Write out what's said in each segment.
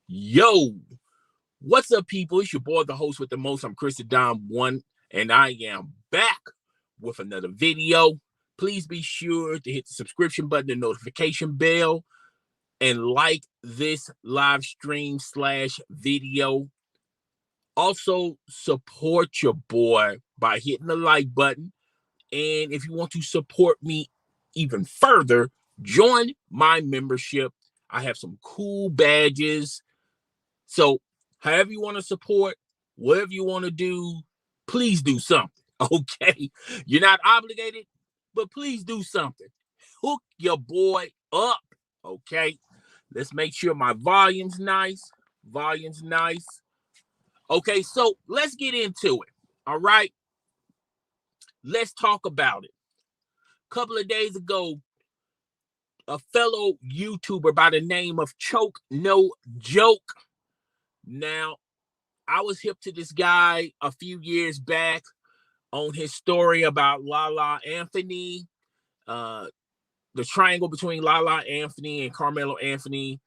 Yo, what's up, people? It's your boy, the host with the most. I'm Chris Dom One, and I am back with another video. Please be sure to hit the subscription button, the notification bell, and like this live stream slash video. Also, support your boy by hitting the like button. And if you want to support me even further, join my membership. I have some cool badges. So, however you want to support, whatever you want to do, please do something. Okay. You're not obligated, but please do something. Hook your boy up. Okay. Let's make sure my volume's nice. Volume's nice. Okay. So, let's get into it. All right. Let's talk about it. A couple of days ago, a fellow YouTuber by the name of Choke No Joke. Now, I was hip to this guy a few years back on his story about Lala Anthony, uh, the triangle between Lala Anthony and Carmelo Anthony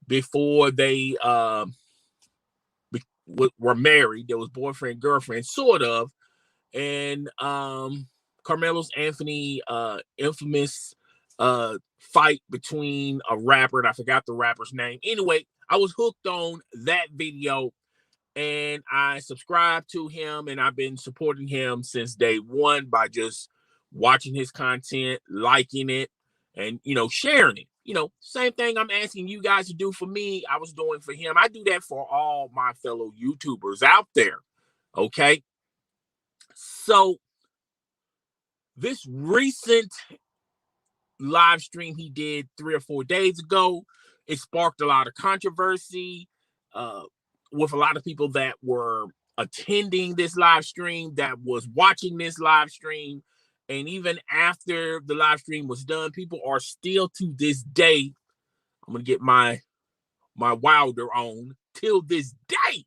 before they were married. There was boyfriend, girlfriend, sort of. And Carmelo's Anthony infamous fight between a rapper, and I forgot the rapper's name. Anyway, I was hooked on that video and I subscribed to him, and I've been supporting him since day one by just watching his content, liking it, and sharing it. Same thing I'm asking you guys to do for me, I was doing for him. I do that for all my fellow YouTubers out there. Okay. So this recent live stream he did 3 or 4 days ago, it sparked a lot of controversy. With a lot of people that were attending this live stream, that was watching this live stream. And even after the live stream was done, people are still to this day, I'm going to get my Wilder on, till this day,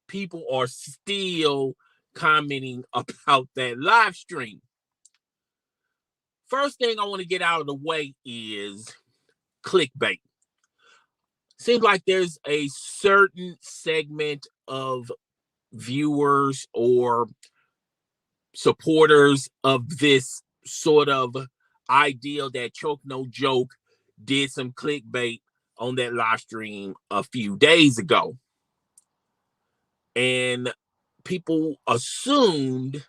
people are still commenting about that live stream. First thing I want to get out of the way is clickbait. Seems like there's a certain segment of viewers or supporters of this sort of ideal that Choke No Joke did some clickbait on that live stream a few days ago. And people assumed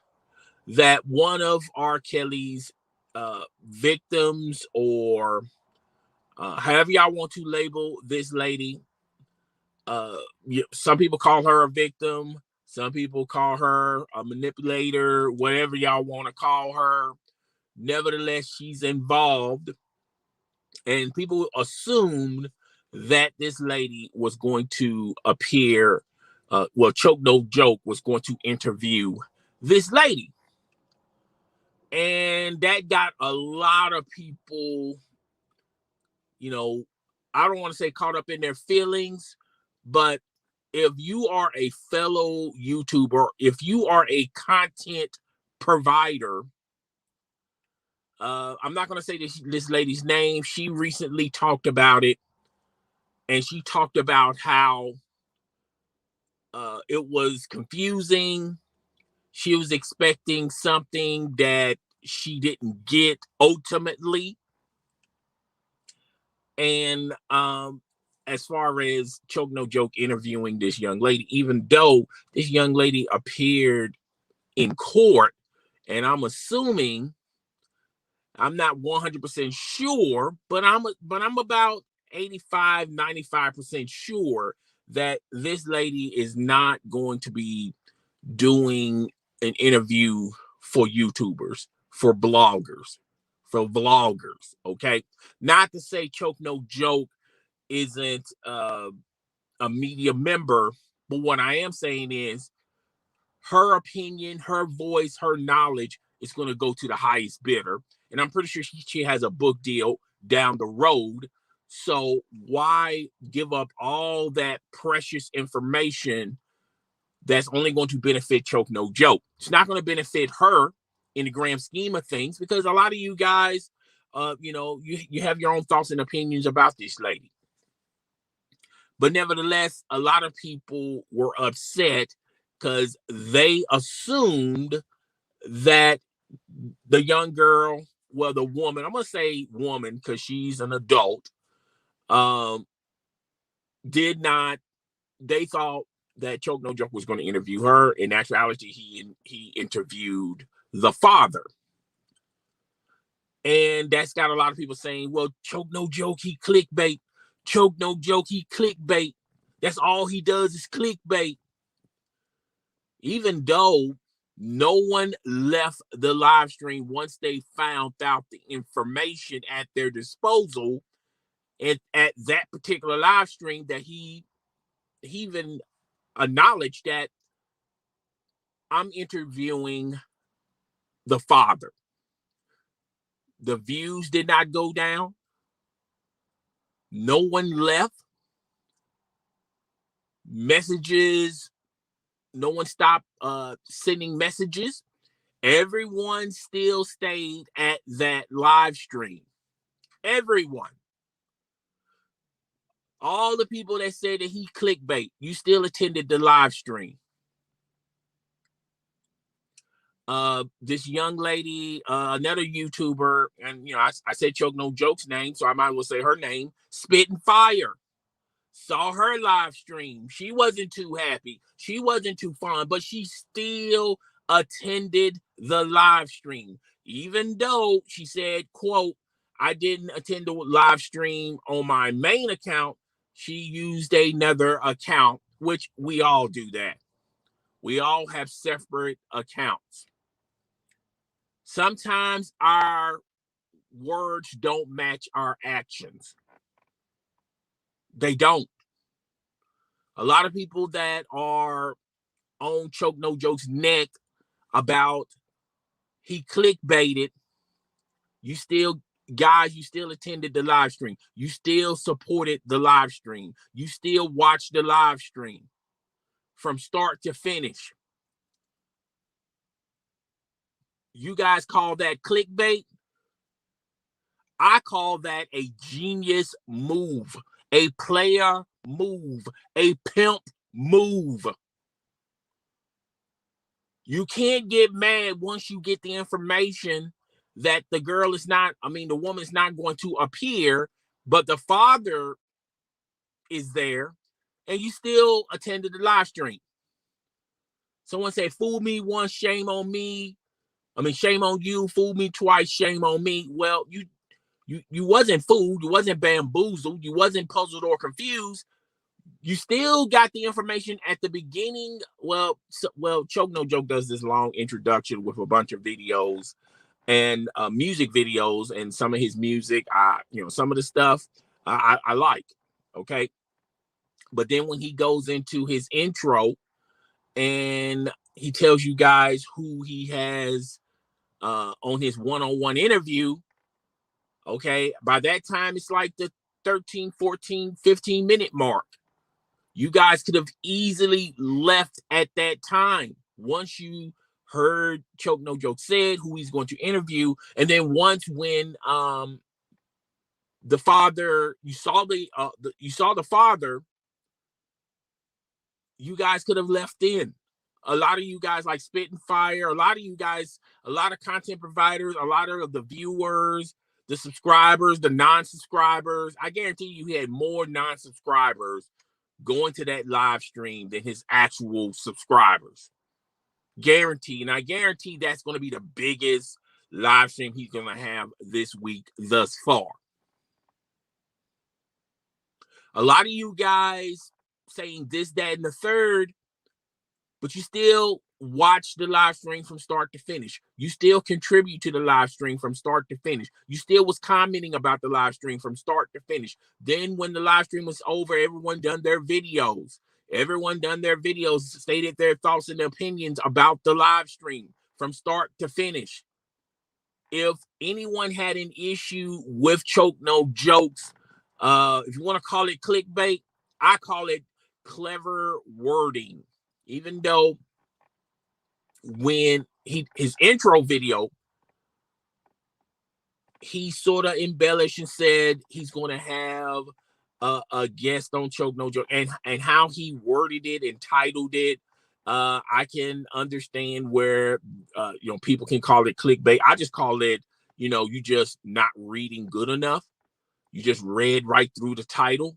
that one of R. Kelly's victims, or however y'all want to label this lady, some people call her a victim, some people call her a manipulator, whatever y'all want to call her. Nevertheless, she's involved, and people assumed that this lady was going to appear. Choke No Joke was going to interview this lady, and that got a lot of people, I don't want to say caught up in their feelings, but if you are a fellow YouTuber, if you are a content provider, I'm not going to say this lady's name. She recently talked about it, and she talked about how it was confusing. She was expecting something that she didn't get ultimately. And as far as Choke No Joke interviewing this young lady, even though this young lady appeared in court, and I'm assuming, I'm not 100% sure, but I'm about 85-95% sure that this lady is not going to be doing an interview for YouTubers, for bloggers, for vloggers. Okay, not to say Choke No Joke isn't a media member, but what I am saying is her opinion, her voice, her knowledge is going to go to the highest bidder. And I'm pretty sure she has a book deal down the road. So why give up all that precious information that's only going to benefit Choke No Joke? It's not going to benefit her in the grand scheme of things, because a lot of you guys, you have your own thoughts and opinions about this lady. But nevertheless, a lot of people were upset because they assumed that the young girl, well, the woman, I'm going to say woman because she's an adult, did not, they thought that Choke No Joke was going to interview her. In actuality, he interviewed the father. And that's got a lot of people saying, well, Choke No Joke, he clickbait. Choke No Joke, he clickbait. That's all he does is clickbait. Even though no one left the live stream once they found out the information at their disposal, and at that particular live stream, that he even acknowledged that I'm interviewing the father. The views did not go down. No one left. Messages, no one stopped sending messages. Everyone still stayed at that live stream. Everyone. All the people that said that he clickbait, you still attended the live stream. This young lady, another YouTuber, and I said Choke No Joke's name, so I might as well say her name, Spitting Fire. Saw her live stream. She wasn't too happy. She wasn't too fun, but she still attended the live stream. Even though she said, quote, I didn't attend the live stream on my main account. She used another account, which we all do that. We all have separate accounts. Sometimes our words don't match our actions. They don't. A lot of people that are on Choke No Joke's neck about he clickbaited, you still attended the live stream. You still supported the live stream. You still watched the live stream from start to finish. You guys call that clickbait? I call that a genius move, a player move, a pimp move. You can't get mad once you get the information that the woman is not going to appear, but the father is there, and you still attended the live stream. Someone said, fool me once, shame on me. Shame on you. Fool me twice, shame on me. Well, you wasn't fooled. You wasn't bamboozled. You wasn't puzzled or confused. You still got the information at the beginning. Well, Choke No Joke does this long introduction with a bunch of videos and music videos, and some of his music, some of the stuff I like. Okay. But then when he goes into his intro and he tells you guys who he has on his one-on-one interview, okay, by that time, it's like the 13, 14, 15-minute mark. You guys could have easily left at that time once you heard Choke No Joke said who he's going to interview. And then once when the father, you saw the father, you guys could have left in. A lot of you guys like Spitting Fire, a lot of you guys, a lot of content providers, a lot of the viewers, the subscribers, the non-subscribers. I guarantee you he had more non-subscribers going to that live stream than his actual subscribers. Guarantee. And I guarantee that's going to be the biggest live stream he's going to have this week thus far. A lot of you guys saying this, that, and the third, but you still watch the live stream from start to finish. You still contribute to the live stream from start to finish. You still was commenting about the live stream from start to finish. Then when the live stream was over, everyone done their videos. Stated their thoughts and opinions about the live stream from start to finish. If anyone had an issue with Choke No Jokes, if you want to call it clickbait, I call it clever wording. Even though when his intro video, he sort of embellished and said he's going to have a guest on Choke No Joke, and how he worded it and titled it. I can understand where people can call it clickbait. I just call it, you just not reading good enough. You just read right through the title.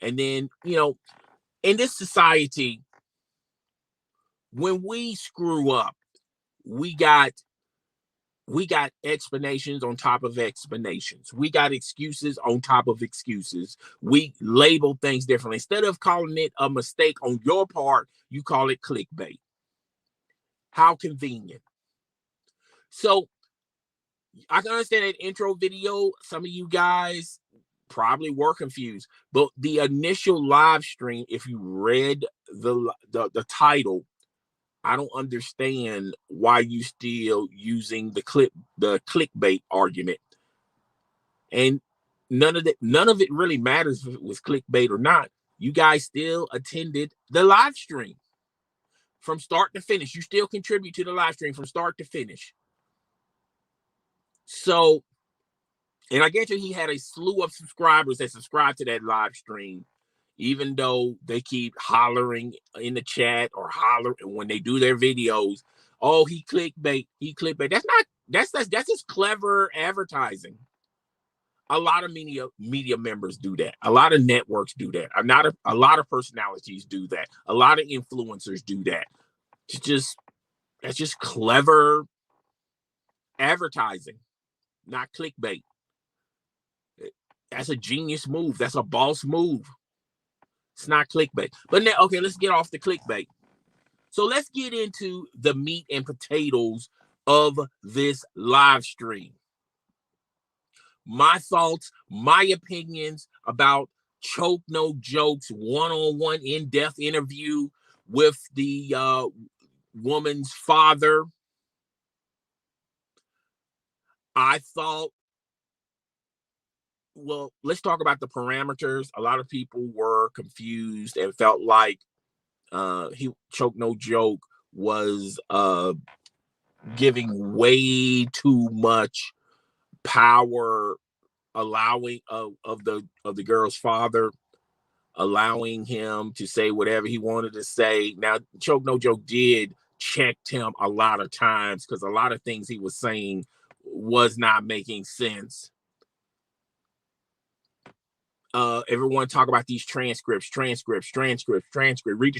And then, in this society, when we screw up, we got explanations on top of explanations. We got excuses on top of excuses. We label things differently. Instead of calling it a mistake on your part, you call it clickbait. How convenient. So I can understand that intro video. Some of you guys probably were confused, but the initial live stream, if you read the title, I don't understand why you still using the clickbait argument. And none of it really matters if it was clickbait or not. You guys still attended the live stream from start to finish. You still contribute to the live stream from start to finish. So, and I get you, he had a slew of subscribers that subscribed to that live stream, even though they keep hollering in the chat or hollering when they do their videos. Oh, he clickbait. That's just clever advertising. A lot of media members do that. A lot of networks do that. A lot of personalities do that. A lot of influencers do that. That's just clever advertising, not clickbait. That's a genius move. That's a boss move. It's not clickbait. But now, okay, let's get off the clickbait. So let's get into the meat and potatoes of this live stream. My thoughts, my opinions about Choke No Joke's one-on-one in-depth interview with the woman's father. I thought, well, let's talk about the parameters. A lot of people were confused and felt like Choke No Joke was giving way too much power, allowing of the girl's father, allowing him to say whatever he wanted to say. Now, Choke No Joke did check him a lot of times because a lot of things he was saying was not making sense. Everyone talk about these transcripts. Read the transcripts. Read the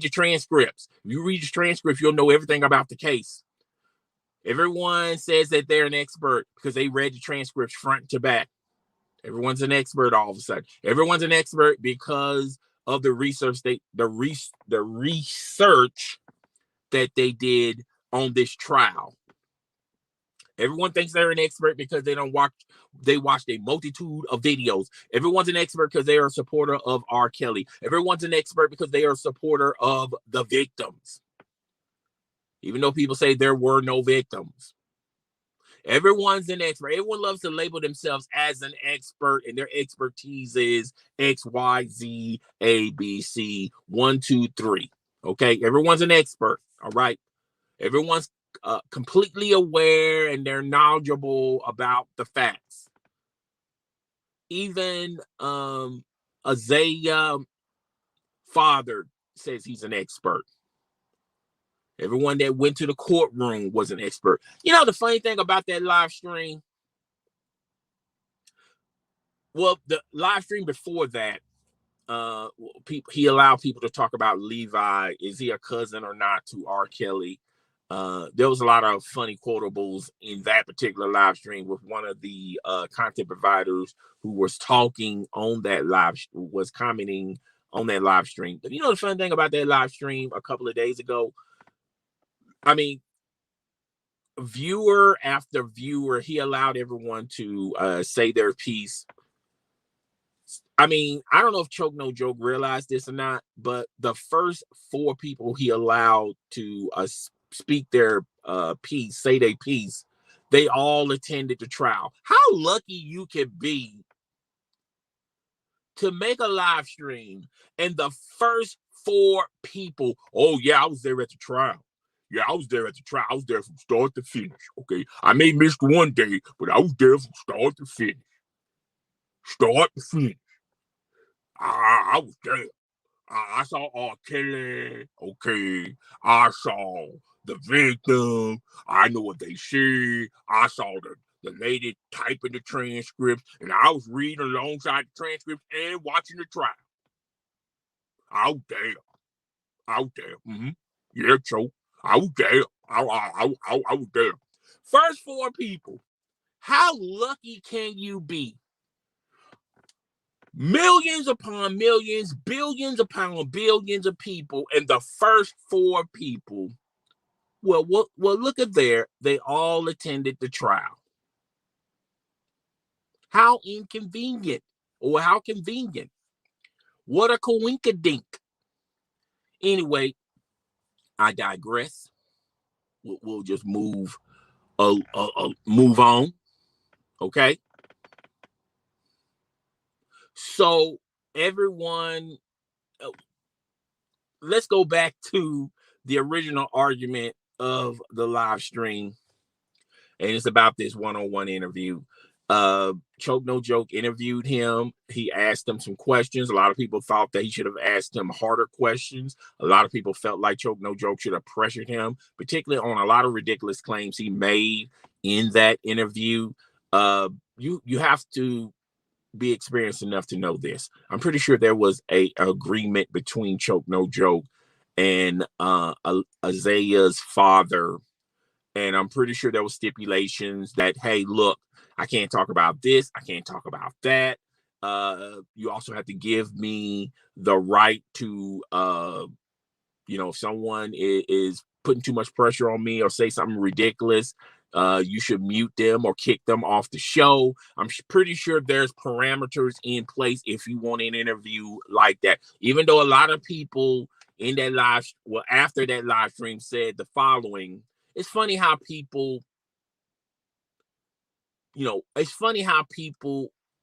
transcripts. If you read the transcripts, you'll know everything about the case. Everyone says that they're an expert because they read the transcripts front to back. Everyone's an expert all of a sudden. Everyone's an expert because of the research the research that they did on this trial. Everyone thinks they're an expert because they watched a multitude of videos. Everyone's an expert because they are a supporter of R. Kelly. Everyone's an expert because they are a supporter of the victims. Even though people say there were no victims. Everyone's an expert. Everyone loves to label themselves as an expert, and their expertise is X, Y, Z, A, B, C, 1, 2, 3. Okay, everyone's an expert. All right, everyone's completely aware and they're knowledgeable about the facts. Even Isaiah father says he's an expert. Everyone that went to the courtroom was an expert. You know, the funny thing about that live stream, well, the live stream before that, he allowed people to talk about Levi. Is he a cousin or not to R. Kelly? There was a lot of funny quotables in that particular live stream with one of the content providers who was talking on that was commenting on that live stream. But you know the fun thing about that live stream a couple of days ago? I mean, viewer after viewer, he allowed everyone to say their piece. I mean, I don't know if Choke No Joke realized this or not, but the first 4 people he allowed to speak their piece, say their piece, they all attended the trial. How lucky you can be to make a live stream and the first 4 people, oh yeah, I was there at the trial. Yeah, I was there at the trial. I was there from start to finish. Okay, I may miss one day, but I was there from start to finish. Start to finish. I was there. I saw R. Kelly. Okay, I saw the victim. I know what they said. I saw the lady typing the transcripts, and I was reading alongside the transcripts and watching the trial. I was there. I was there. Yeah, so I was there. I was there. First four people. How lucky can you be? Millions upon millions, billions upon billions of people, and the first four people. Well, look at there. They all attended the trial. How inconvenient, or how convenient. What a coinkadink. Anyway, I digress. We'll just move on. Okay. So everyone, let's go back to the original argument of the live stream, and it's about this one-on-one interview. Choke No Joke interviewed him. He asked him some questions. A lot of people thought that he should have asked him harder questions. A lot of people felt like Choke No Joke should have pressured him, particularly on a lot of ridiculous claims he made in that interview. You have to be experienced enough to know this. I'm pretty sure there was a agreement between Choke No Joke and Isaiah's father, and I'm pretty sure there was stipulations that, hey, look, I can't talk about this, I can't talk about that. You also have to give me the right to, if someone is putting too much pressure on me or say something ridiculous, you should mute them or kick them off the show. I'm pretty sure there's parameters in place if you want an interview like that. Even though a lot of people in that after that live stream said the following. It's funny how people,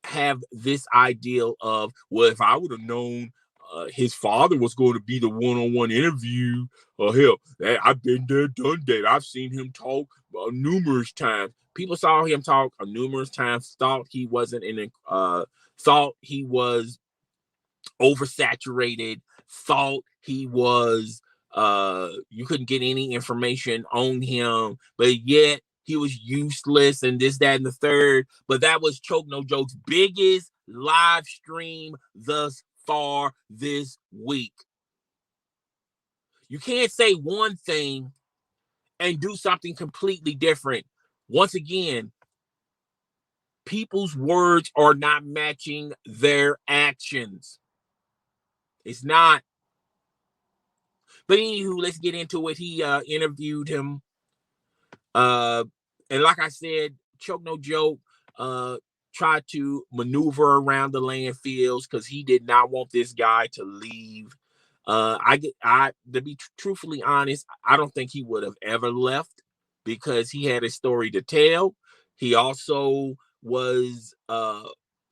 have this ideal of, well, if I would have known his father was going to be the one-on-one interview, hell, I've been there, done that. I've seen him talk numerous times. People saw him talk numerous times, thought he wasn't thought he was oversaturated, thought he was you couldn't get any information on him, but yet he was useless and this, that, and the third. But that was Choke No Joke's biggest live stream thus far this week. You can't say one thing and do something completely different. Once again, people's words are not matching their actions. It's not. But anywho, let's get into it. He interviewed him. And like I said, Choke No Joke tried to maneuver around the landfills because he did not want this guy to leave. To be truthfully honest, I don't think he would have ever left because he had a story to tell. He also was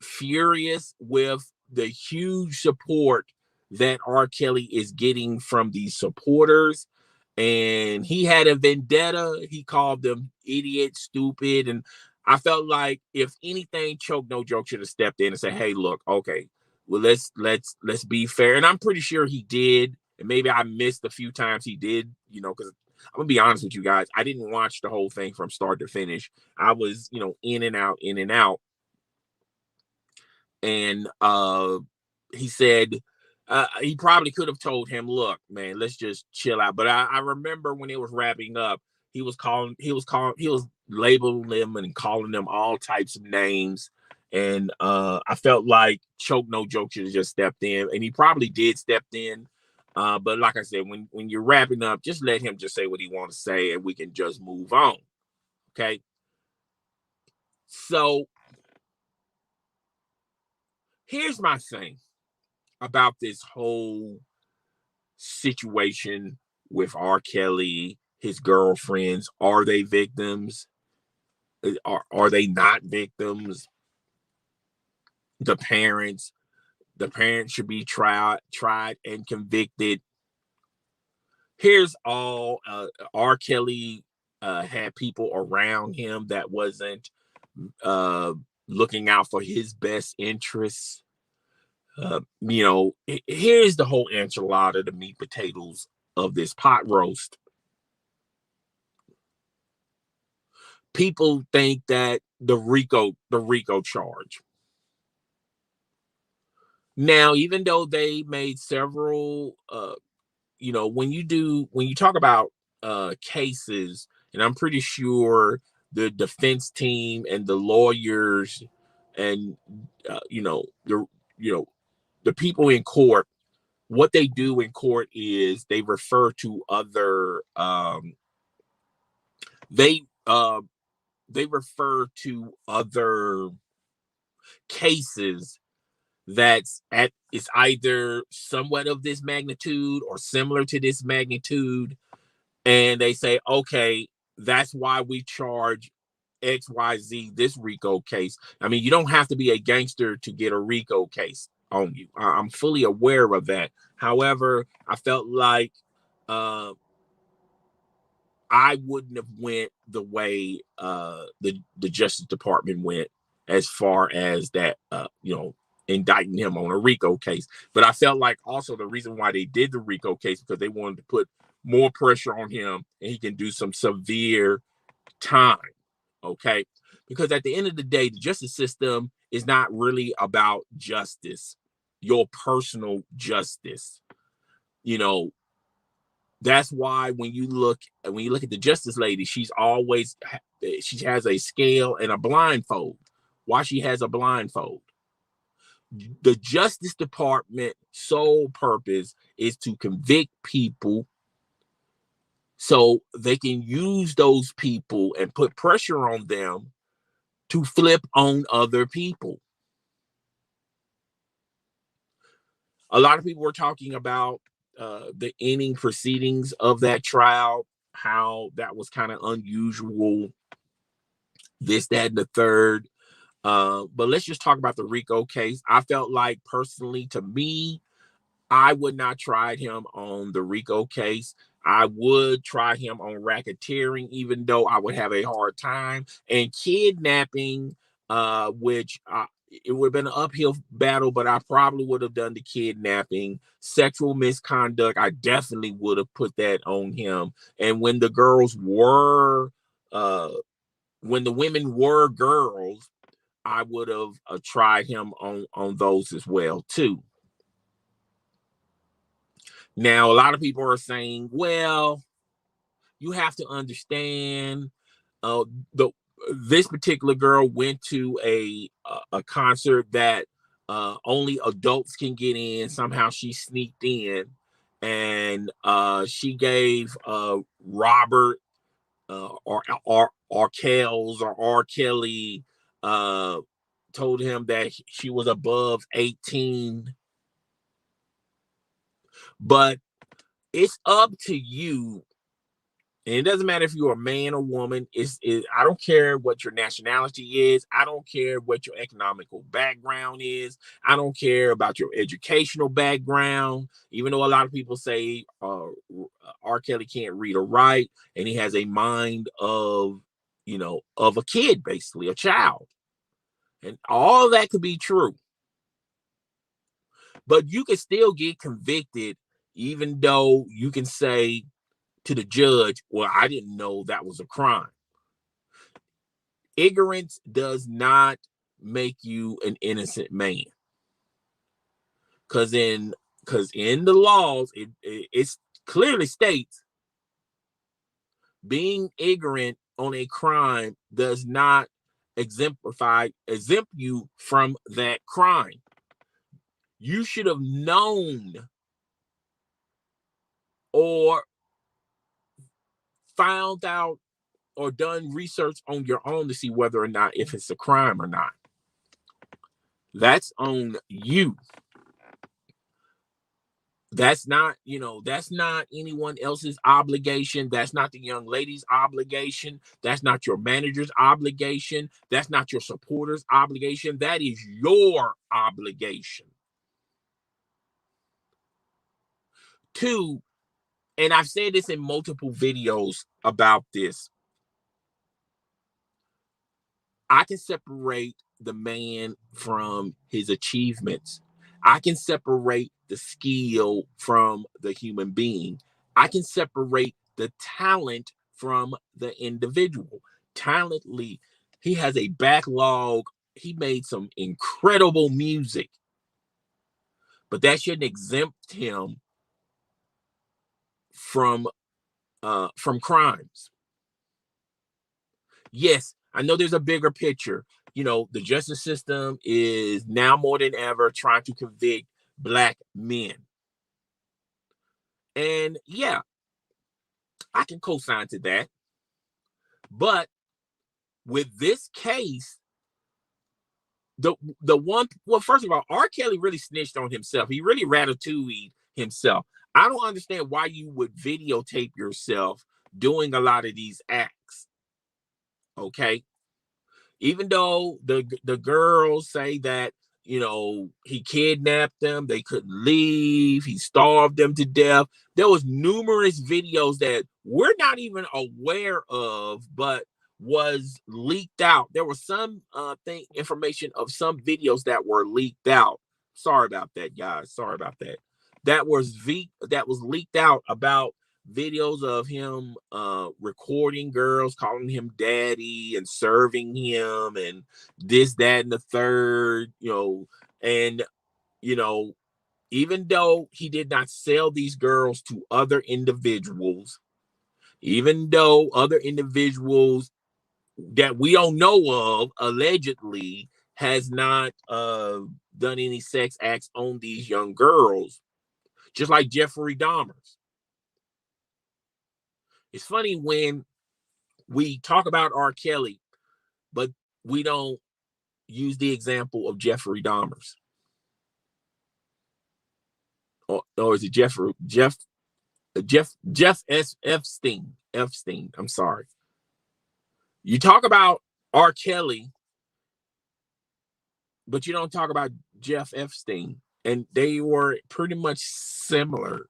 furious with the huge support that R. Kelly is getting from these supporters. And he had a vendetta. He called them idiot, stupid. And I felt like if anything, Choke No Joke should have stepped in and said, hey, look, okay, well, let's be fair. And I'm pretty sure he did. And maybe I missed a few times he did, because I'm gonna be honest with you guys. I didn't watch the whole thing from start to finish. I was, in and out, in and out. And he said he probably could have told him, look, man, let's just chill out. But I remember when it was wrapping up, he was labeling them and calling them all types of names. And I felt like Choke No Joke should have just stepped in, and he probably did step in. But like I said, when you're wrapping up, just let him just say what he wants to say, and we can just move on. Okay. So here's my thing about this whole situation with R. Kelly, his girlfriends. Are they victims? Are they not victims? The parents should be tried and convicted. Here's all R. Kelly had people around him that wasn't looking out for his best interests. Here's the whole enchilada, the meat potatoes of this pot roast. People think that the RICO charge. Now, even though they made several, when you talk about cases, and I'm pretty sure the defense team and the lawyers and the people in court, what they do in court is they refer to other they refer to other cases that's it's either somewhat of this magnitude or similar to this magnitude, and they say, okay, that's why we charge XYZ this RICO case. I mean, you don't have to be a gangster to get a RICO case on you. I'm fully aware of that. However, I felt like I wouldn't have went the way the Justice Department went as far as that, indicting him on a RICO case. But I felt like also the reason why they did the RICO case because they wanted to put more pressure on him and he can do some severe time. Okay. Because at the end of the day, the justice system is not really about justice, your personal justice. That's why when you look at the justice lady, she has a scale and a blindfold. Why she has a blindfold? The Justice Department sole purpose is to convict people so they can use those people and put pressure on them to flip on other people. A lot of people were talking about the ending proceedings of that trial, how that was kind of unusual, this, that, and the third. But let's just talk about the RICO case. I felt like, personally, to me, I would not try him on the RICO case. I would try him on racketeering, even though I would have a hard time, and kidnapping, which it would have been an uphill battle, but I probably would have done the kidnapping. Sexual misconduct, I definitely would have put that on him. And when the women were girls, I would have tried him on those as well too. Now, a lot of people are saying, well, you have to understand, this particular girl went to a concert that only adults can get in. Somehow she sneaked in, and she gave Robert or Kells or R. Kelly, told him that she was above 18. But it's up to you. And it doesn't matter if you're a man or woman. I don't care what your nationality is. I don't care what your economical background is. I don't care about your educational background. Even though a lot of people say R. Kelly can't read or write, and he has a mind of a kid, basically a child. And all that could be true. But you can still get convicted, even though you can say to the judge, well, I didn't know that was a crime. Ignorance does not make you an innocent man. Because in the laws, it clearly states being ignorant on a crime does not exempt you from that crime. You should have known or found out or done research on your own to see whether or not if it's a crime or not. That's on you. That's not anyone else's obligation. That's not the young lady's obligation. That's not your manager's obligation. That's not your supporter's obligation. That is your obligation to and I've said this in multiple videos about this, I can separate the man from his achievements. I can separate the skill from the human being. I can separate the talent from the individual. Talently, he has a backlog. He made some incredible music, but that shouldn't exempt him from crimes. Yes, I know there's a bigger picture. You know, the justice system is now more than ever trying to convict Black men. And yeah, I can co-sign to that. But with this case, the one, well, first of all, R. Kelly really snitched on himself. He really ratatouilleed himself. I don't understand why you would videotape yourself doing a lot of these acts. Okay. Even though the girls say that, you know, he kidnapped them, they couldn't leave, he starved them to death. There was numerous videos that we're not even aware of, but was leaked out. There was some information of some videos that were leaked out. Sorry about that, guys. Sorry about that. That was leaked out about videos of him recording girls, calling him daddy and serving him and this, that, and the third, you know. And, you know, even though he did not sell these girls to other individuals, even though other individuals that we don't know of allegedly has not done any sex acts on these young girls, just like Jeffrey Dahmer's. It's funny when we talk about R. Kelly, but we don't use the example of Jeffrey Dahmer's. Or is it Jeff Epstein? Epstein, I'm sorry. You talk about R. Kelly, but you don't talk about Jeff Epstein. And they were pretty much similar.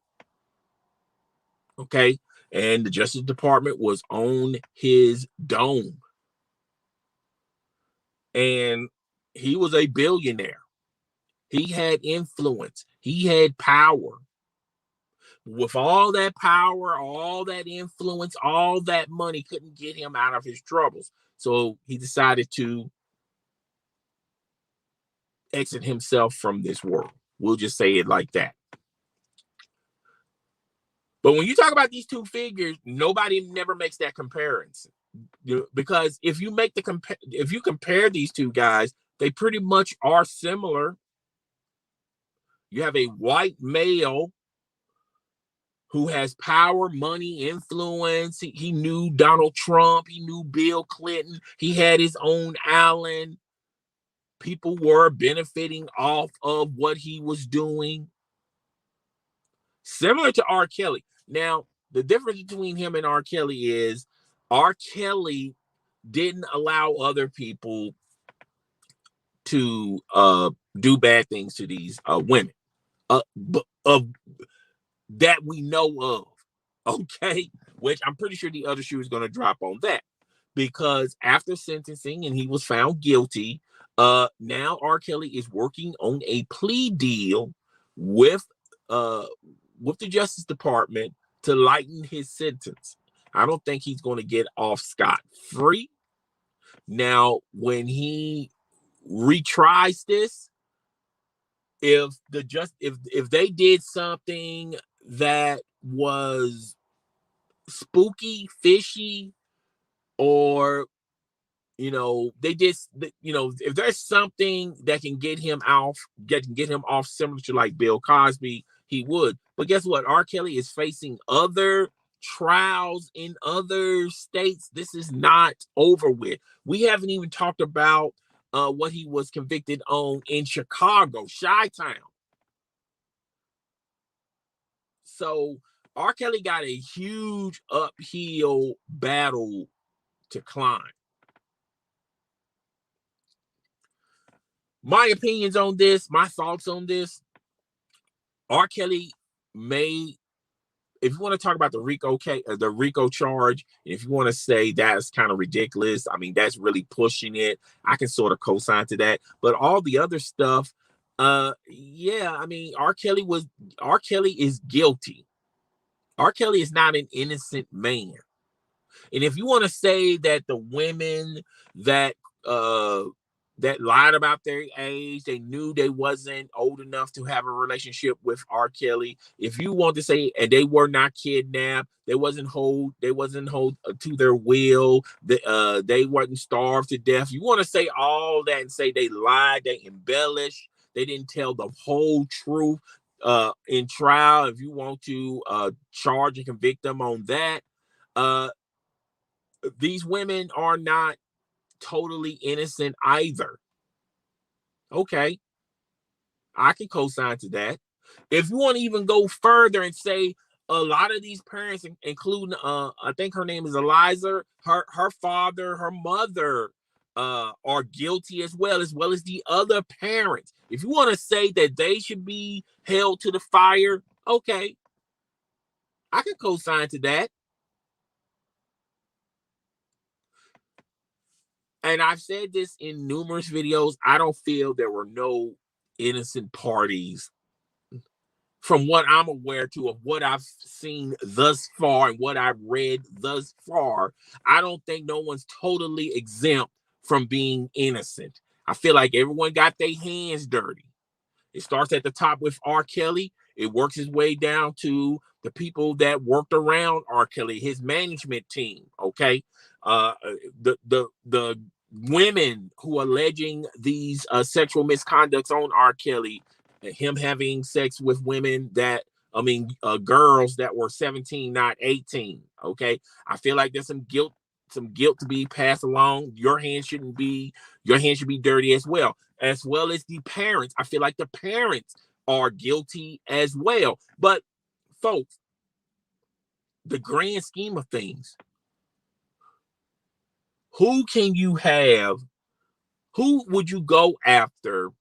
Okay. And the Justice Department was on his dome. And he was a billionaire. He had influence. He had power. With all that power, all that influence, all that money couldn't get him out of his troubles. So he decided to exit himself from this world. We'll just say it like that. But when you talk about these two figures, nobody never makes that comparison. Because if you compare these two guys, they pretty much are similar. You have a white male who has power, money, influence. He knew Donald Trump. He knew Bill Clinton. He had his own Allen. People were benefiting off of what he was doing. Similar to R. Kelly. Now, the difference between him and R. Kelly is R. Kelly didn't allow other people to do bad things to these women that we know of. Okay, which I'm pretty sure the other shoe is going to drop on that, because after sentencing and he was found guilty, now R. Kelly is working on a plea deal with the Justice Department to lighten his sentence. I don't think he's going to get off scot-free. Now, when he retries this, if they did something that was spooky, fishy, or they just, if there's something that can get him off similar to like Bill Cosby, he would. But guess what? R. Kelly is facing other trials in other states. This is not over with. We haven't even talked about what he was convicted on in Chicago, Chi-Town. So R. Kelly got a huge uphill battle to climb. My opinions on this, my thoughts on this: R. Kelly made if you want to talk about the RICO charge, if you want to say that's kind of ridiculous, I mean, that's really pushing it. I can sort of co-sign to that. But all the other stuff, yeah, I mean, R. Kelly is guilty. R. Kelly is not an innocent man. And if you want to say that the women that uh that lied about their age, they knew they wasn't old enough to have a relationship with R. Kelly. If you want to say, and they were not kidnapped, they wasn't hold to their will, they wasn't starved to death. You want to say all that and say they lied, they embellished, they didn't tell the whole truth in trial. If you want to charge and convict them on that, uh these women are not totally innocent either. Okay, I can co-sign to that. If you want to even go further and say a lot of these parents, including I think her name is Eliza, her father, her mother, are guilty as well as the other parents. If you want to say that they should be held to the fire, okay, I can co-sign to that. And I've said this in numerous videos. I don't feel there were no innocent parties from what I'm aware to of what I've seen thus far and what I've read thus far. I don't think no one's totally exempt from being innocent. I feel like everyone got their hands dirty. It starts at the top with R. Kelly. It works its way down to the people that worked around R. Kelly, his management team. Okay, the women who are alleging these sexual misconducts on R. Kelly, him having sex with women that, I mean, girls that were 17, not 18. Okay, I feel like there's some guilt to be passed along. Your hands should be dirty as well as the parents. I feel like the parents are guilty as well. But folks, the grand scheme of things, who would you go after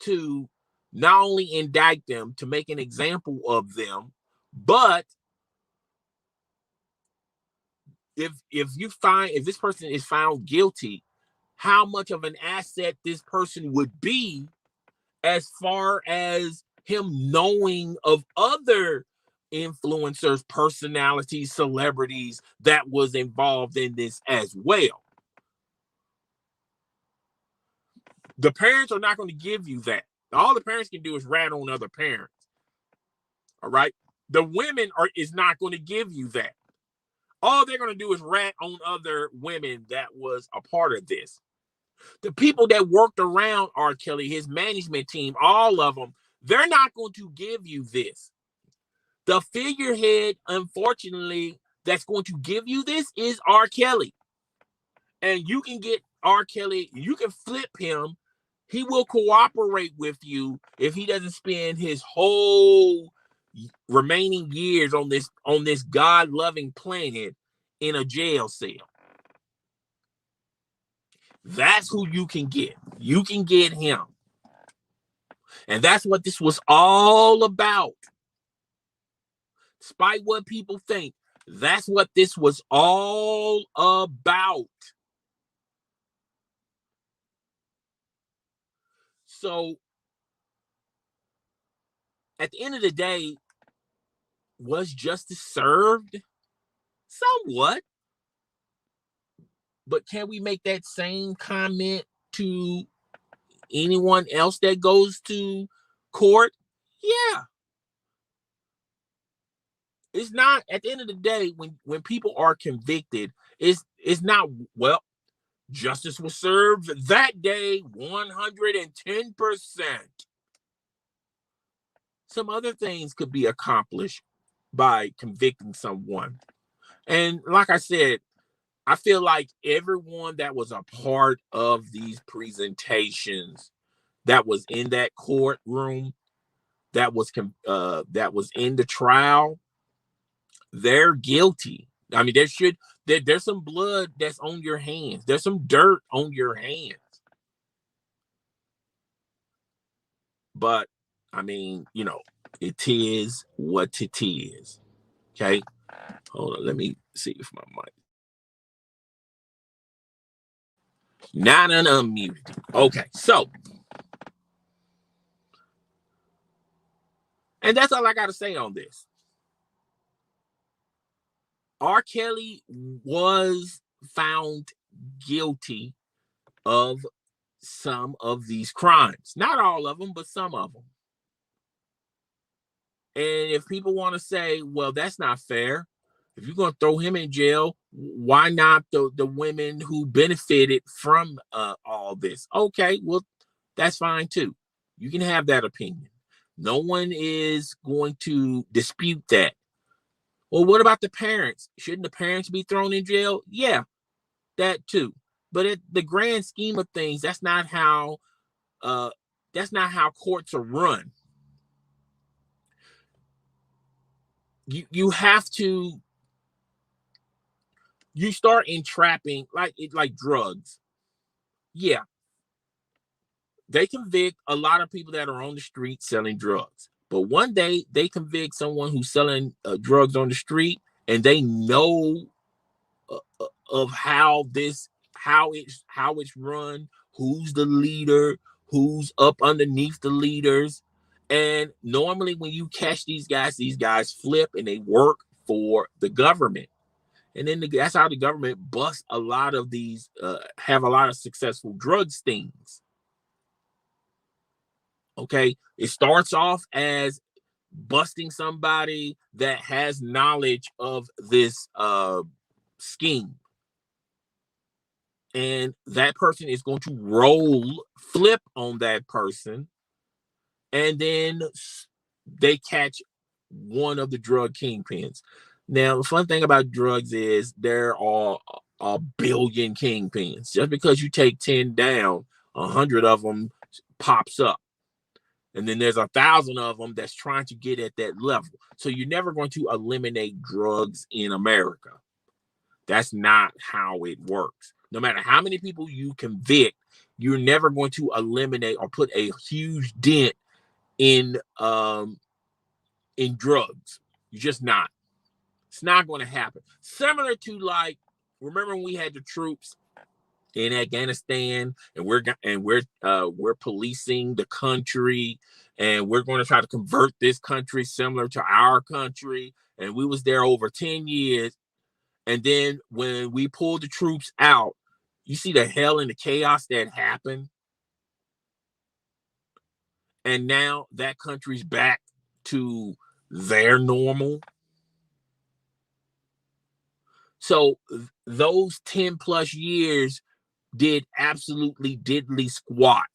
to not only indict them, to make an example of them, but if this person is found guilty, how much of an asset this person would be as far as him knowing of other influencers, personalities, celebrities that was involved in this as well. The parents are not going to give you that. All the parents can do is rat on other parents. All right. The women is not going to give you that. All they're going to do is rat on other women that was a part of this. The people that worked around R. Kelly, his management team, all of them, they're not going to give you this. The figurehead, unfortunately, that's going to give you this is R. Kelly. And you can get R. Kelly, you can flip him. He will cooperate with you if he doesn't spend his whole remaining years on this God-loving planet in a jail cell. That's who you can get. You can get him. And that's what this was all about. Despite what people think, that's what this was all about. So, at the end of the day, was justice served? Somewhat. But can we make that same comment to anyone else that goes to court? Yeah. It's not, at the end of the day, when people are convicted, it's not, well, justice was served that day 110%. Some other things could be accomplished by convicting someone. And like I said, I feel like everyone that was a part of these presentations, that was in that courtroom, that was in the trial, they're guilty. I mean, there's some blood that's on your hands. There's some dirt on your hands. But I mean, It is what it is. Okay. Hold on. Let me see if my mic. Not an unmuted. Okay. So, and that's all I got to say on this. R. Kelly was found guilty of some of these crimes. Not all of them, but some of them. And if people want to say, well, that's not fair, if you're going to throw him in jail, why not the women who benefited from all this? Okay, well, that's fine too. You can have that opinion. No one is going to dispute that. Well, what about the parents? Shouldn't the parents be thrown in jail? Yeah, that too. But at the grand scheme of things, that's not how courts are run. You have to start entrapping like drugs. Yeah, they convict a lot of people that are on the street selling drugs, but one day they convict someone who's selling drugs on the street, and they know of how it's run, who's the leader, who's up underneath the leaders. And normally when you catch these guys flip and they work for the government. And then that's how the government busts a lot of these, have a lot of successful drug stings. Okay. It starts off as busting somebody that has knowledge of this scheme. And that person is going to flip on that person. And then they catch one of the drug kingpins. Now, the fun thing about drugs is there are a billion kingpins. Just because you take 10 down, 100 of them pops up. And then there's 1,000 of them that's trying to get at that level. So you're never going to eliminate drugs in America. That's not how it works. No matter how many people you convict, you're never going to eliminate or put a huge dent in drugs. You're just not. It's not going to happen. Similar to, like, remember when we had the troops in Afghanistan, and we're policing the country, and we're going to try to convert this country similar to our country, and we was there over 10 years. And then when we pulled the troops out, you see the hell and the chaos that happened. And now that country's back to their normal. So those 10 plus years did absolutely diddly squat.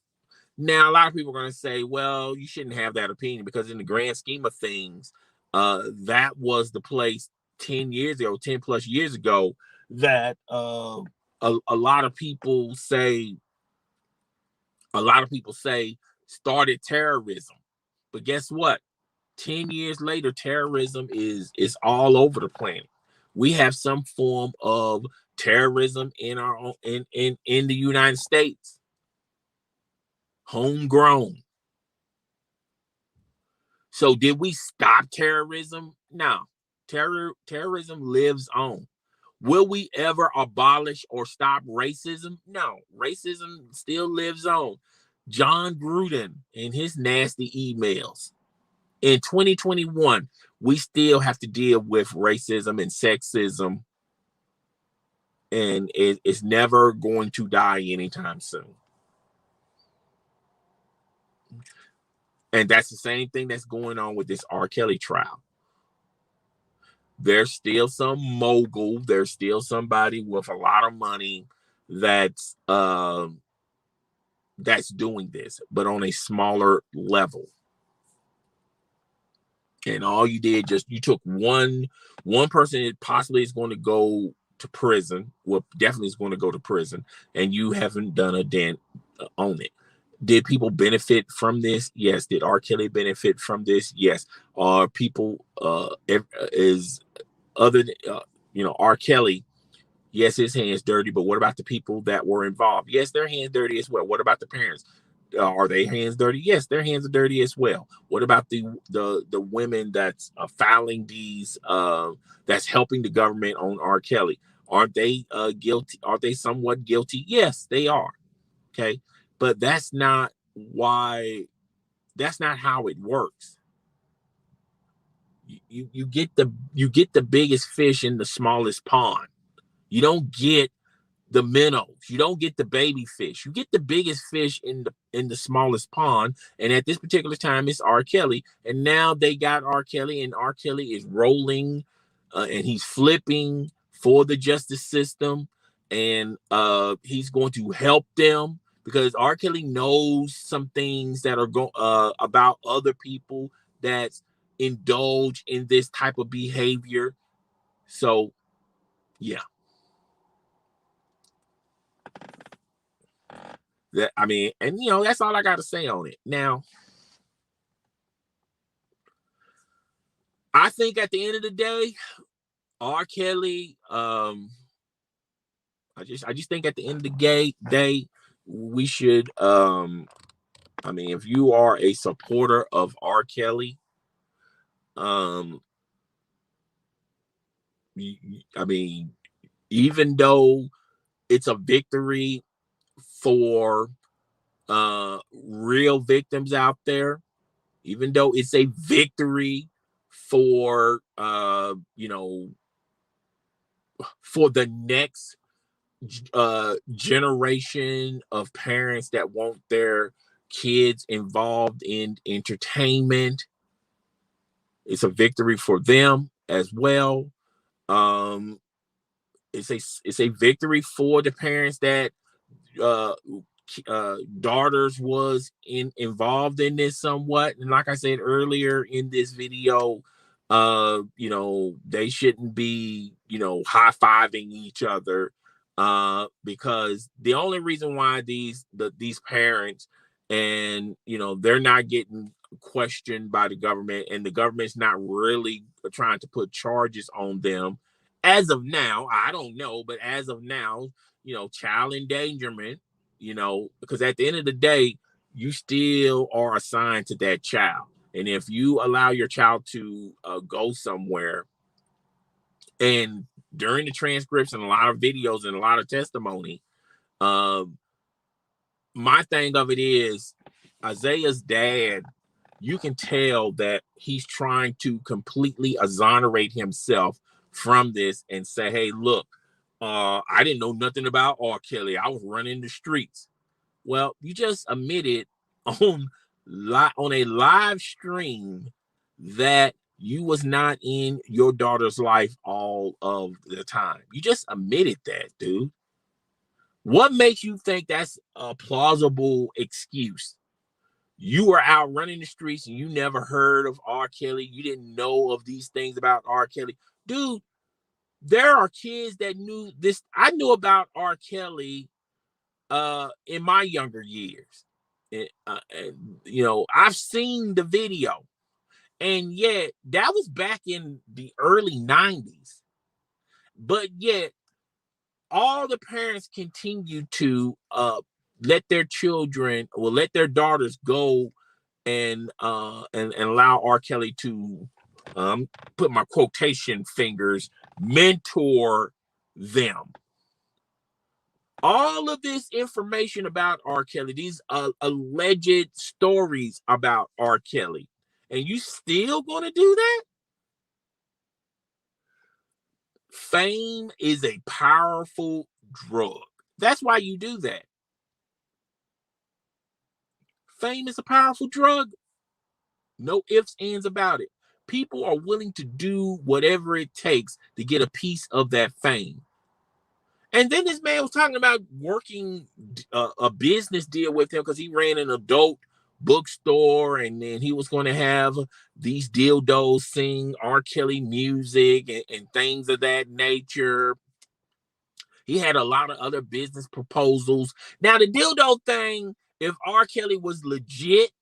Now, a lot of people are going to say, well, you shouldn't have that opinion, because in the grand scheme of things, that was the place 10 plus years ago, that a lot of people say started terrorism. But guess what? 10 years later, terrorism is all over the planet. We have some form of terrorism in the United States. Homegrown. So did we stop terrorism? No. Terrorism lives on. Will we ever abolish or stop racism? No. Racism still lives on. John Gruden and his nasty emails. In 2021, we still have to deal with racism and sexism, and it's never going to die anytime soon. And that's the same thing that's going on with this R. Kelly trial. There's still some mogul. There's still somebody with a lot of money that's doing this, but on a smaller level. And all you did, you took one person that possibly is going to go to prison. Well, definitely is going to go to prison, and you haven't done a dent on it. Did people benefit from this? Yes. Did R. Kelly benefit from this? Yes. Are people is other than R. Kelly? Yes, his hands dirty, but what about the people that were involved? Yes, their hands dirty as well. What about the parents? Are their hands dirty? Yes, their hands are dirty as well. What about the women that's filing these that's helping the government on R. Kelly? Aren't they guilty? Are they somewhat guilty? Yes, they are. Okay, but that's not why. That's not how it works. You get the biggest fish in the smallest pond. You don't get the minnows. You don't get the baby fish. You get the biggest fish in the smallest pond. And at this particular time, it's R. Kelly. And now they got R. Kelly, and R. Kelly is rolling, and he's flipping for the justice system, and he's going to help them because R. Kelly knows some things that are about other people that indulge in this type of behavior. So, yeah. That, I mean, and that's all I got to say on it. Now, I think at the end of the day, R. Kelly, I just think at the end of the day, we should, I mean, if you are a supporter of R. Kelly, I mean, even though it's a victory for real victims out there, even though it's a victory for for the next generation of parents that want their kids involved in entertainment, it's a victory for them as well. It's a victory for the parents that daughters was involved in this somewhat, and like I said earlier in this video, they shouldn't be high-fiving each other, because the only reason why these parents, and they're not getting questioned by the government, and the government's not really trying to put charges on them as of now. I don't know, but as of now, child endangerment, because at the end of the day, you still are assigned to that child. And if you allow your child to go somewhere, and during the transcripts and a lot of videos and a lot of testimony, my thing of it is, Isaiah's dad, you can tell that he's trying to completely exonerate himself from this and say, hey, look, I didn't know nothing about R. Kelly. I was running the streets. Well, you just admitted on a live stream that you was not in your daughter's life all of the time. You just admitted that, dude. What makes you think that's a plausible excuse? You were out running the streets and you never heard of R. Kelly. You didn't know of these things about R. Kelly. Dude, there are kids that knew this. I knew about R. Kelly in my younger years. I've seen the video, and yet that was back in the early 90s. But yet all the parents continue to let their children, or let their daughters go and allow R. Kelly to put my quotation fingers, mentor them. All of this information about R. Kelly, these alleged stories about R. Kelly, and you still going to do that? Fame is a powerful drug. That's why you do that. Fame is a powerful drug. No ifs, ands about it. People are willing to do whatever it takes to get a piece of that fame. And then this man was talking about working a business deal with him because he ran an adult bookstore, and then he was going to have these dildos sing R. Kelly music and things of that nature. He had a lot of other business proposals. Now, the dildo thing, if R. Kelly was legit,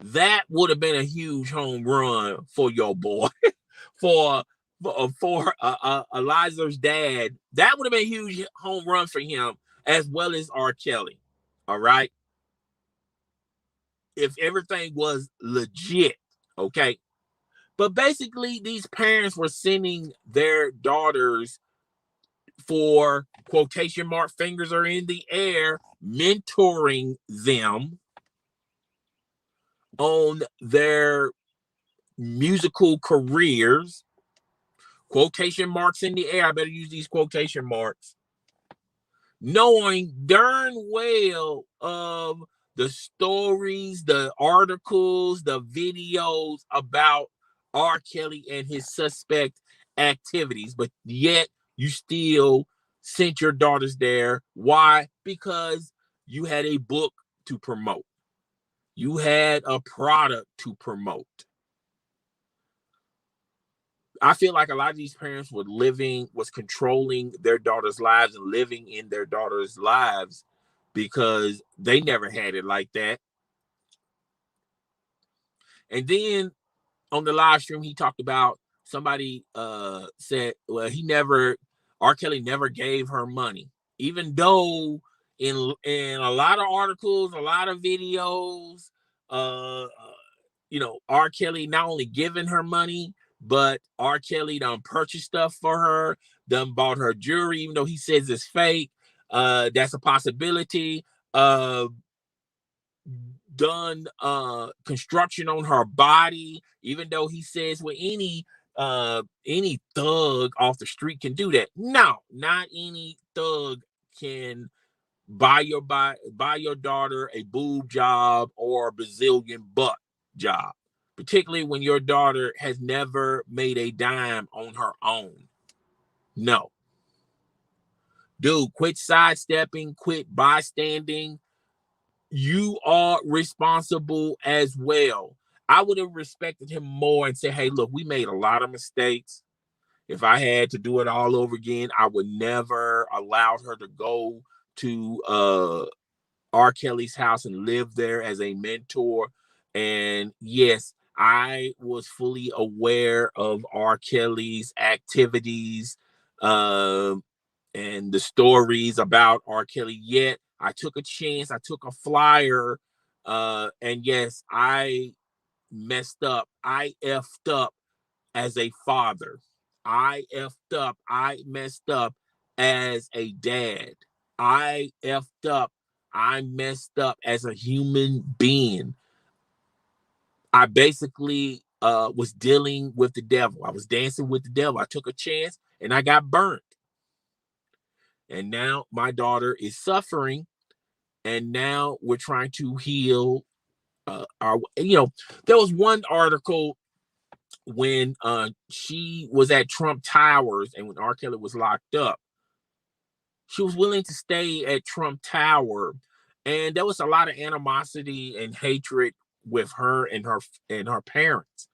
that would have been a huge home run for your boy. for Eliza's dad, that would have been a huge home run for him, as well as R. Kelly. All right. if everything was legit, okay? But basically, these parents were sending their daughters for quotation mark fingers are in the air, mentoring them on their musical careers. Quotation marks in the air. I better use these quotation marks. Knowing darn well of the stories, the articles, the videos about R. Kelly and his suspect activities, but yet you still sent your daughters there. Why? Because you had a book to promote. You had a product to promote. I feel like a lot of these parents was controlling their daughters' lives and living in their daughters' lives because they never had it like that. And then on the live stream, he talked about somebody said, well, R. Kelly never gave her money, even though in a lot of articles, a lot of videos, R. Kelly not only giving her money, but R. Kelly done purchased stuff for her, done bought her jewelry, even though he says it's fake. That's a possibility. Done construction on her body, even though he says with any thug off the street can do that. No, not any thug can buy your daughter a boob job or a Brazilian butt job, particularly when your daughter has never made a dime on her own. No. Dude, quit sidestepping, quit bystanding. You are responsible as well. I would have respected him more and said, hey, look, we made a lot of mistakes. If I had to do it all over again, I would never allow her to go to R. Kelly's house and live there as a mentor. And yes, I was fully aware of R. Kelly's activities and the stories about R. Kelly. Yet I took a chance. I took a flyer. And yes, I messed up. I effed up as a father. I effed up. I messed up as a dad. I effed up. I messed up as a human being. I basically was dealing with the devil. I was dancing with the devil. I took a chance and I got burnt. And now my daughter is suffering. And now we're trying to heal there was one article when she was at Trump Towers and when R. Kelly was locked up. She was willing to stay at Trump Tower, and there was a lot of animosity and hatred with her and her parents.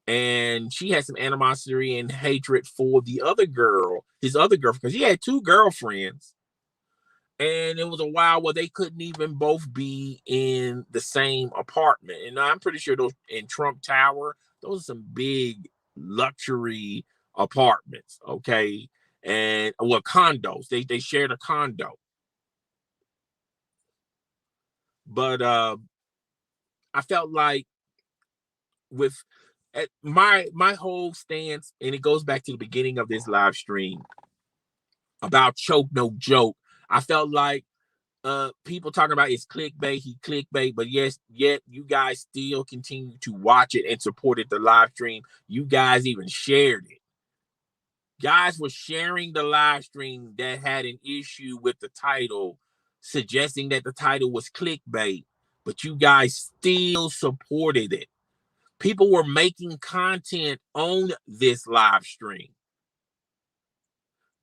And she had some animosity and hatred for the other girl, his other girlfriend, because he had two girlfriends. And it was a while where they couldn't even both be in the same apartment. And I'm pretty sure those in Trump Tower, those are some big luxury apartments, okay? And well, condos. They shared a condo. But I felt like with my whole stance, and it goes back to the beginning of this live stream about Choke No Joke. I felt like people talking about it's clickbait, he clickbait, but yes, yet you guys still continue to watch it and supported the live stream. You guys even shared it. Guys were sharing the live stream that had an issue with the title, suggesting that the title was clickbait, but you guys still supported it. People were making content on this live stream.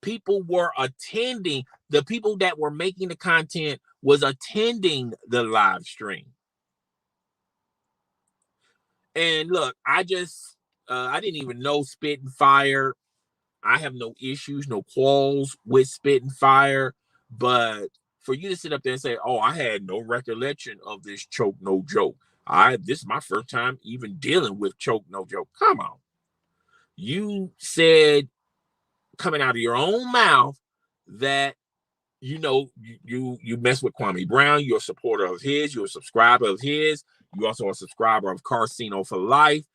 People were attending. The people that were making the content was attending the live stream. And look, I didn't even know Spit and Fire. I have no issues, no quarrels with Spit and Fire. But for you to sit up there and say, oh, I had no recollection of this Choke No Joke. This is my first time even dealing with Choke No Joke. Come on. You said coming out of your own mouth that you mess with Kwame Brown, you're a supporter of his, you're a subscriber of his, You also a subscriber of Carcino for Life,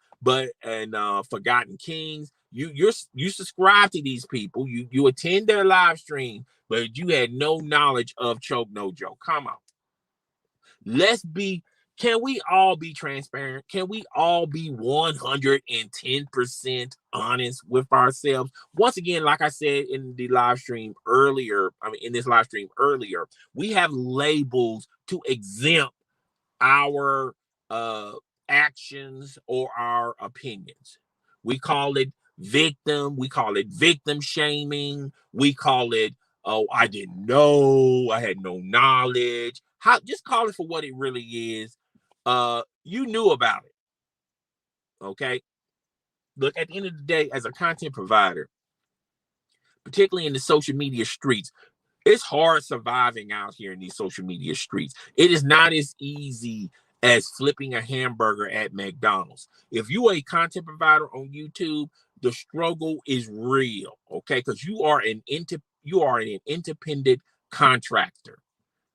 and Forgotten Kings. You subscribe to these people. You attend their live stream, but you had no knowledge of Choke No Joke. Come on. Can we all be transparent? Can we all be 110% honest with ourselves? Once again, like I said in the live stream earlier, we have labels to exempt our actions or our opinions. We call it victim. We call it victim shaming. We call it, oh, I didn't know. I had no knowledge. Just call it for what it really is. You knew about it. Okay. Look, at the end of the day, as a content provider, particularly in the social media streets, it's hard surviving out here in these social media streets. It is not as easy as flipping a hamburger at McDonald's. If you are a content provider on YouTube, the struggle is real, okay? Because you are an independent contractor,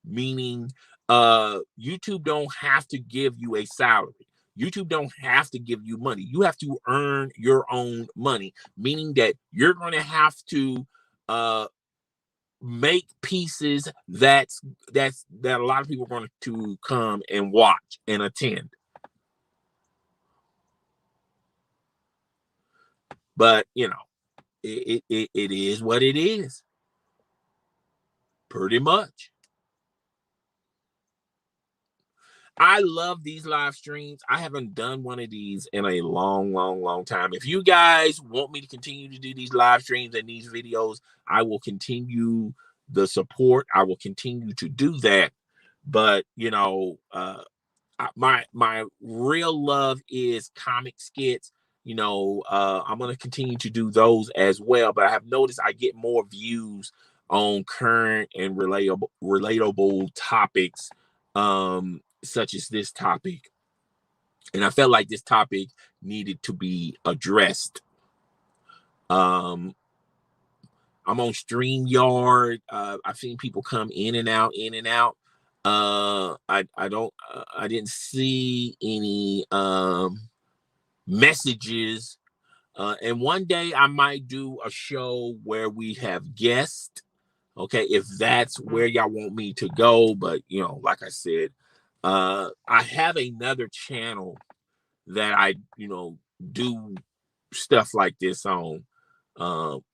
meaning YouTube don't have to give you a salary. YouTube don't have to give you money. You have to earn your own money, meaning that you're going to have to make pieces that a lot of people are going to come and watch and attend. But you know, it is what it is. Pretty much. I love these live streams. I haven't done one of these in a long time. If you guys want me to continue to do these live streams and these videos, I will continue the support. I will continue to do that. But you know, my real love is comic skits. You know, I'm going to continue to do those as well. But I have noticed I get more views on current and relatable topics, such as this topic. And I felt like this topic needed to be addressed. I'm on StreamYard. I've seen people come in and out. I didn't see any messages. And one day I might do a show where we have guests. Okay, if that's where y'all want me to go. But you know, like I said, I have another channel that I, do stuff like this on.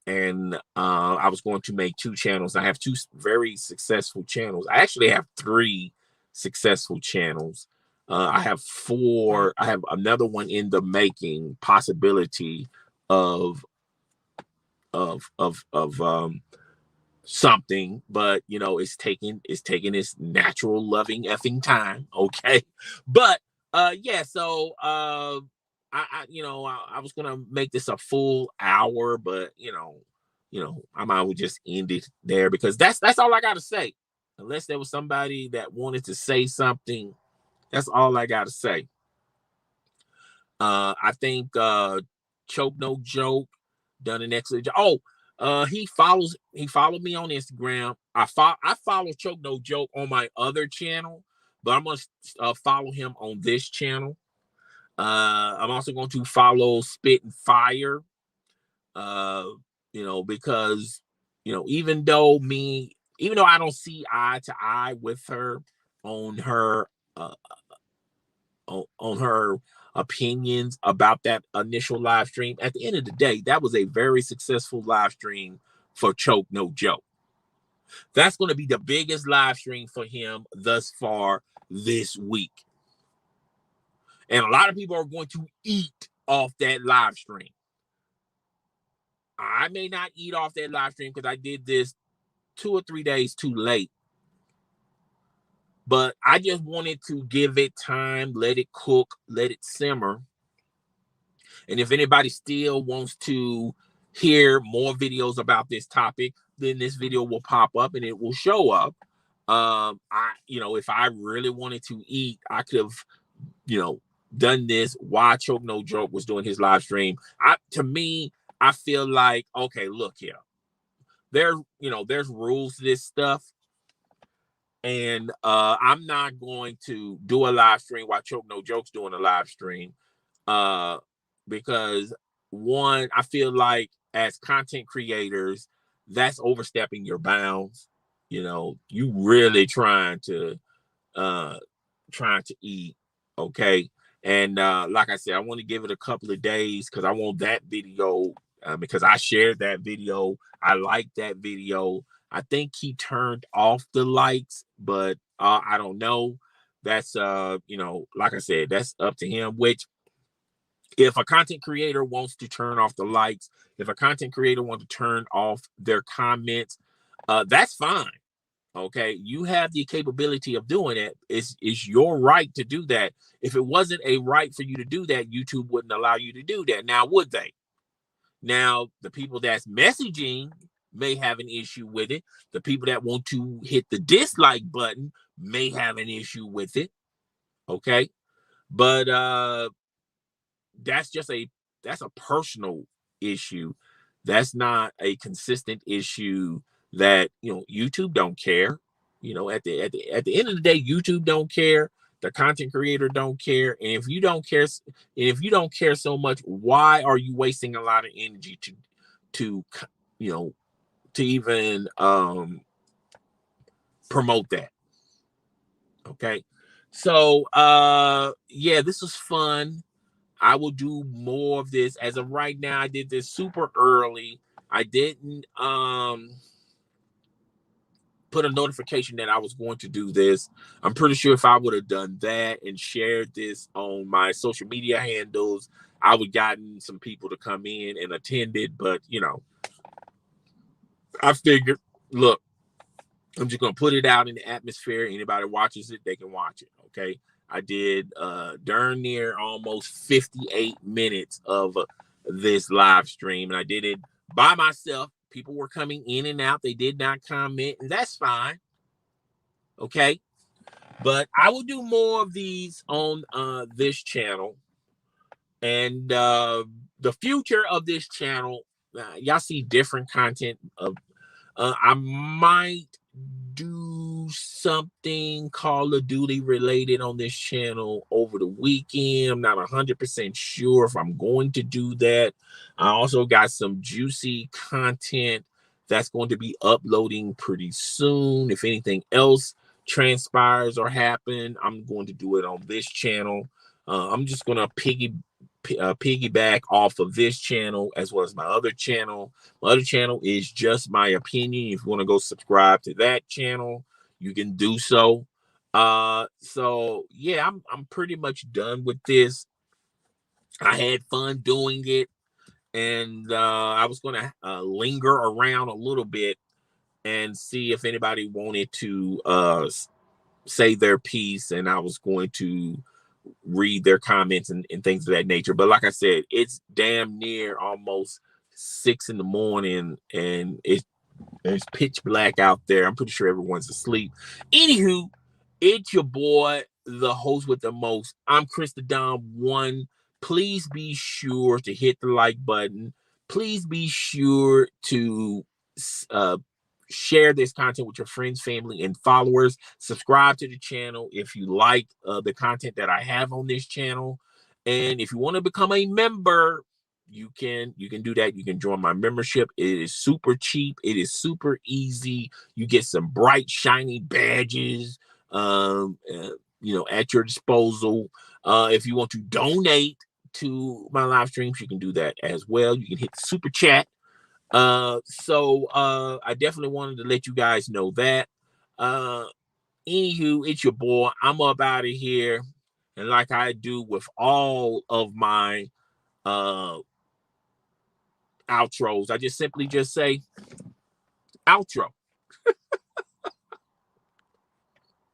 And I was going to make 2 channels. I have 2 very successful channels. I actually have 3 successful channels. I have 4. I have another one in the making, possibility of something, but you know, it's taking its natural loving effing time. Okay. But yeah, so I was gonna make this a full hour, but I might would just end it there, because that's all I gotta say. Unless there was somebody that wanted to say something, that's all I gotta say. I think Choke No Joke done an excellent job. He followed me on Instagram. I follow Choke No Joke on my other channel, but I'm gonna follow him on this channel. I'm also going to follow Spit and Fire. Because even though I don't see eye to eye with her on her on her opinions about that initial live stream, at the end of the day, that was a very successful live stream for Choke No Joke. That's going to be the biggest live stream for him thus far this week. And a lot of people are going to eat off that live stream. I may not eat off that live stream because I did this 2 or 3 days too late. But I just wanted to give it time, let it cook, let it simmer. And if anybody still wants to hear more videos about this topic, then this video will pop up and it will show up. If I really wanted to eat, I could have, done this while Choke No Joke was doing his live stream. To me, I feel like, okay, look here. There's rules to this stuff. And I'm not going to do a live stream while Choke No Joke's doing a live stream. Because one, I feel like as content creators, that's overstepping your bounds. You know, you really trying to eat. Okay. And like I said, I want to give it a couple of days because I want that video because I shared that video. I like that video. I think he turned off the likes, but I don't know. That's you know, like I said, that's up to him. Which if a content creator wants to turn off the likes, if a content creator wants to turn off their comments, that's fine. Okay, you have the capability of doing it. It's your right to do that. If it wasn't a right for you to do that, YouTube wouldn't allow you to do that. Now, would they? Now, the people that's messaging may have an issue with it. The people that want to hit the dislike button may have an issue with it. Okay, but that's a personal issue. That's not a consistent issue that, you know, YouTube don't care. You know, at the end of the day, YouTube don't care. The content creator don't care. And if you don't care, so much, why are you wasting a lot of energy to you know, to even promote that? Okay. So yeah, this was fun. I will do more of this. As of right now, I did this super early. I didn't put a notification that I was going to do this. I'm pretty sure if I would have done that and shared this on my social media handles, I would have gotten some people to come in and attend it. But, you know, I figured, look, I'm just going to put it out in the atmosphere. Anybody watches it, they can watch it. Okay. I did darn near almost 58 minutes of this live stream, and I did it by myself. People were coming in and out. They did not comment, and that's fine. Okay. But I will do more of these on this channel. And the future of this channel, y'all see different content of I might do something Call of Duty related on this channel over the weekend. I'm not 100% sure if I'm going to do that. I also got some juicy content that's going to be uploading pretty soon. If anything else transpires or happen, I'm going to do it on this channel. I'm just going to piggyback off of this channel as well as my other channel. My other channel is Just My Opinion. If you want to go subscribe to that channel, you can do so. So yeah, I'm pretty much done with this. I had fun doing it, and I was gonna linger around a little bit and see if anybody wanted to say their piece, and I was going to read their comments and things of that nature. But like I said, it's damn near almost 6 in the morning, and it's pitch black out there. I'm pretty sure everyone's asleep. Anywho, it's your boy, the host with the most. I'm Chris the Dom One. Please be sure to hit the like button. Please be sure to share this content with your friends, family, and followers. Subscribe to the channel if you like the content that I have on this channel. And if you want to become a member, you can do that. You can join my membership. It is super cheap. It is super easy. You get some bright, shiny badges, you know, at your disposal. If you want to donate to my live streams, you can do that as well. You can hit the super chat. So I definitely wanted to let you guys know that. Anywho, it's your boy. I'm up out of here. And like I do with all of my outros, I just simply just say outro.